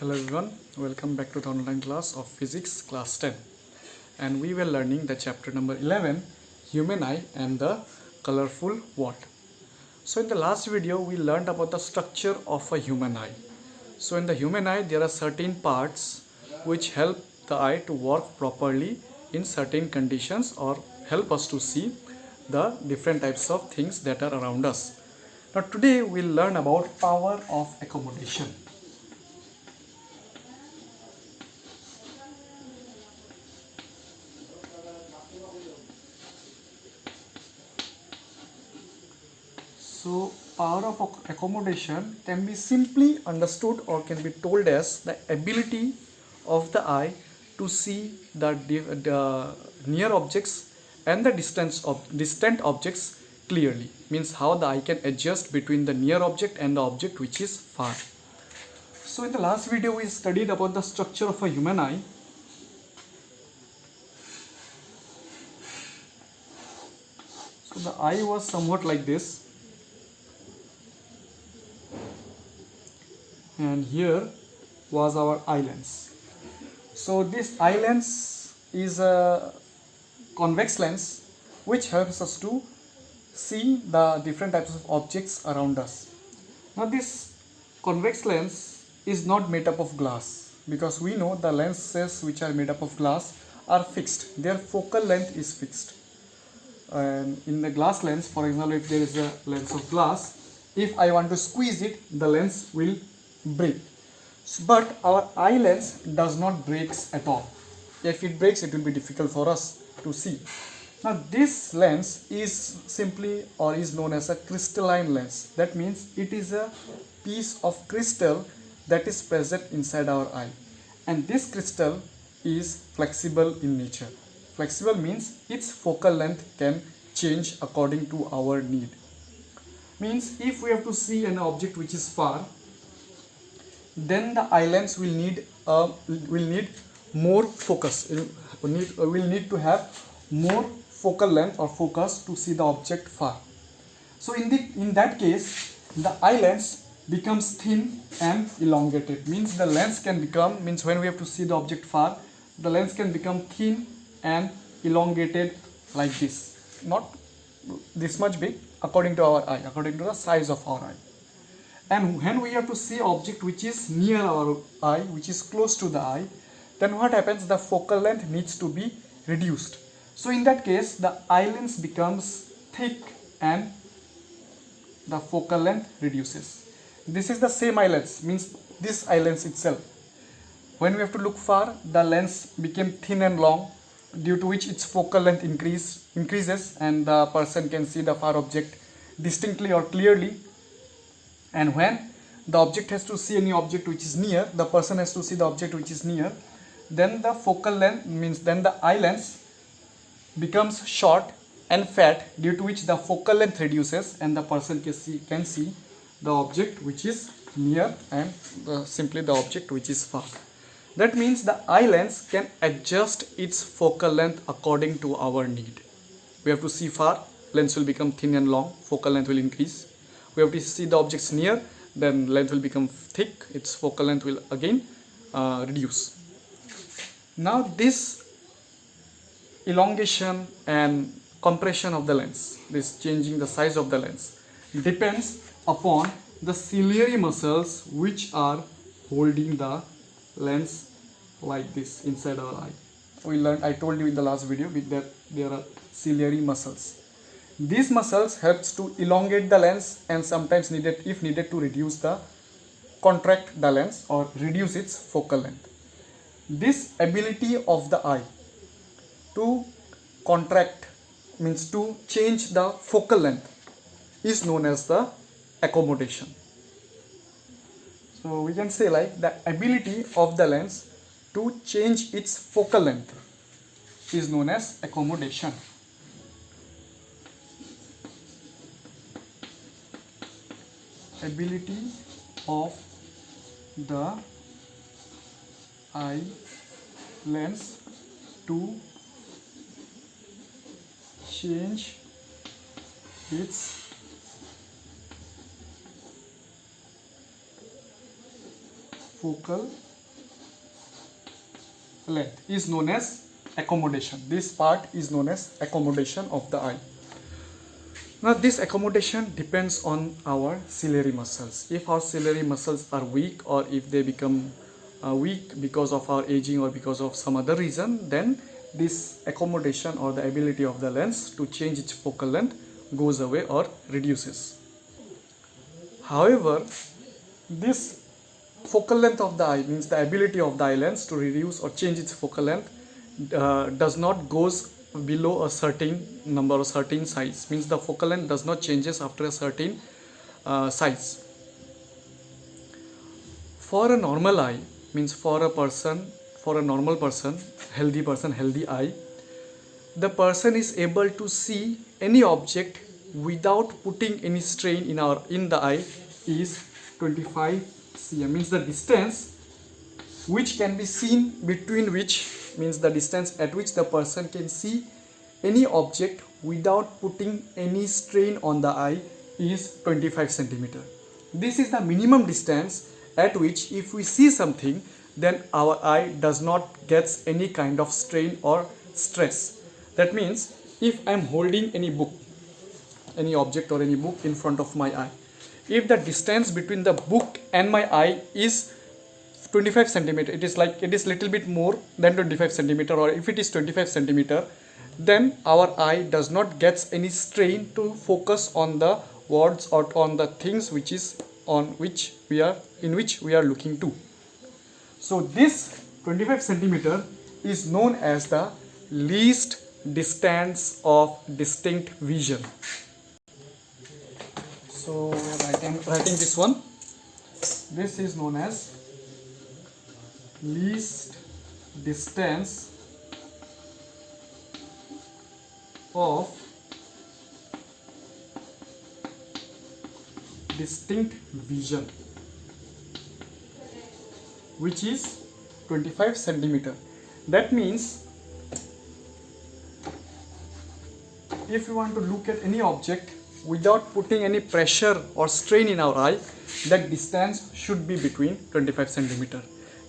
Hello everyone, welcome back to the online class of Physics class 10, and we were learning the chapter number 11, Human Eye and the Colorful Wand. So in the last video we learned about the structure of a human eye. So in the human eye there are certain parts which help the eye to work properly in certain conditions or help us to see the different types of things that are around us. Now today we'll learn about power of accommodation. So power of accommodation can be simply understood or can be told as the ability of the eye to see the near objects and the distant objects clearly. Means how the eye can adjust between the near object and the object which is far. So in the last video we studied about the structure of a human eye. So the eye was somewhat like this. And here was our eye lens. So this eye lens is a convex lens which helps us to see the different types of objects around us. Now this convex lens is not made up of glass, because we know the lenses which are made up of glass are fixed. Their focal length is fixed. And in the glass lens, for example, if there is a lens of glass, if I want to squeeze it, the lens will break. But our eye lens does not break at all. If it breaks, it will be difficult for us to see. Now this lens is simply or is known as a crystalline lens. That means it is a piece of crystal that is present inside our eye, and this crystal is flexible in nature. Flexible means its focal length can change according to our need. Means if we have to see an object which is far, then the eye lens will need more focus. Will need to have more focal length or focus to see the object far. So in that case, the eye lens becomes thin and elongated. Means the lens can become, means when we have to see the object far, the lens can become thin and elongated like this. Not this much big according to our eye, according to the size of our eye. And when we have to see object which is near our eye, which is close to the eye, then what happens? The focal length needs to be reduced. So in that case, the eye lens becomes thick and the focal length reduces. This is the same eye lens, means this eye lens itself. When we have to look far, the lens became thin and long, due to which its focal length increases and the person can see the far object distinctly or clearly. And when the object has to see any object which is near, the person has to see the object which is near, then the focal length, means then the eye lens becomes short and fat, due to which the focal length reduces and the person can see the object which is near and simply the object which is far. That means the eye lens can adjust its focal length according to our need. We have to see far, lens will become thin and long, focal length will increase. We have to see the objects near, then length will become thick, its focal length will again reduce. Now this elongation and compression of the lens, this changing the size of the lens, depends upon the ciliary muscles which are holding the lens like this inside our eye. I told you in the last video that there are ciliary muscles. These muscles helps to elongate the lens and sometimes if needed to contract the lens or reduce its focal length. This ability of the eye to contract, means to change the focal length, is known as the accommodation. So we can say like the ability of the lens to change its focal length is known as accommodation. Ability of the eye lens to change its focal length is known as accommodation. This part is known as accommodation of the eye. Now this accommodation depends on our ciliary muscles. If our ciliary muscles are weak, or if they become weak because of our aging or because of some other reason, then this accommodation or the ability of the lens to change its focal length goes away or reduces. However, this focal length of the eye, means the ability of the eye lens to reduce or change its focal length, does not goes below a certain number or certain size, means the focal length does not changes after a certain size. For a normal eye, means for a normal person, healthy eye, the person is able to see any object without putting any strain in the eye is 25 cm, means the distance which can be seen between which, means the distance at which the person can see any object without putting any strain on the eye is 25 centimeter. This is the minimum distance at which if we see something, then our eye does not get any kind of strain or stress. That means if I am holding any book, any object or any book in front of my eye, if the distance between the book and my eye is 25 centimeter, it is little bit more than 25 centimeter, or if it is 25 centimeter, then our eye does not get any strain to focus on the words or on the things in which we are looking to. So this 25 centimeter is known as the least distance of distinct vision. So writing this one, this is known as least distance of distinct vision, which is 25 centimeter. That means if you want to look at any object without putting any pressure or strain in our eye, that distance should be between 25 centimeter.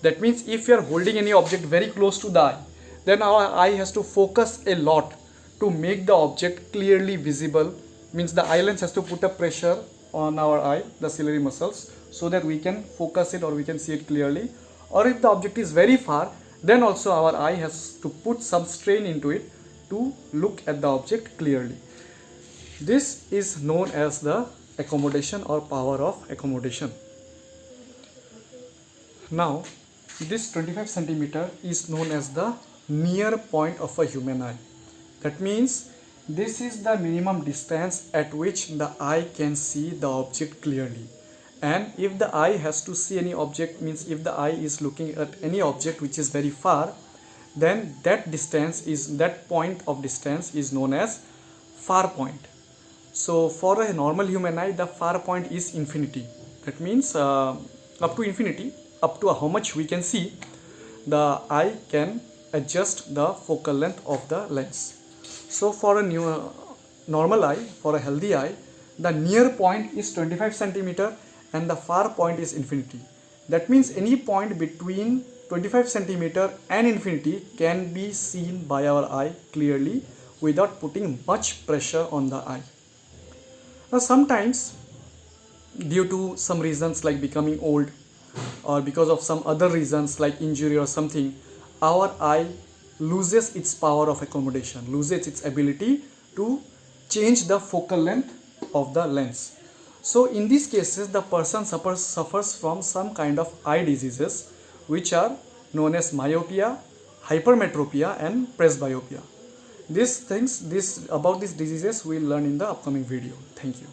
That means if you are holding any object very close to the eye, then our eye has to focus a lot to make the object clearly visible, means the eye lens has to put a pressure on our eye, the ciliary muscles, so that we can focus it or we can see it clearly. Or if the object is very far, then also our eye has to put some strain into it to look at the object clearly. This is known as the accommodation or power of accommodation. Now, this 25 centimeter is known as the near point of a human eye. That means this is the minimum distance at which the eye can see the object clearly. And if the eye has to see any object, means if the eye is looking at any object which is very far, then that point of distance is known as far point. So for a normal human eye, the far point is infinity. That means up to infinity, up to how much we can see, the eye can adjust the focal length of the lens. So for a normal eye, for a healthy eye, the near point is 25 centimeter and the far point is infinity. That means any point between 25 centimeter and infinity can be seen by our eye clearly without putting much pressure on the eye. Now sometimes, due to some reasons like becoming old or because of some other reasons like injury or something, our eye loses its power of accommodation, loses its ability to change the focal length of the lens. So in these cases, the person suffers from some kind of eye diseases which are known as myopia, hypermetropia and presbyopia. About these diseases we will learn in the upcoming video. Thank you.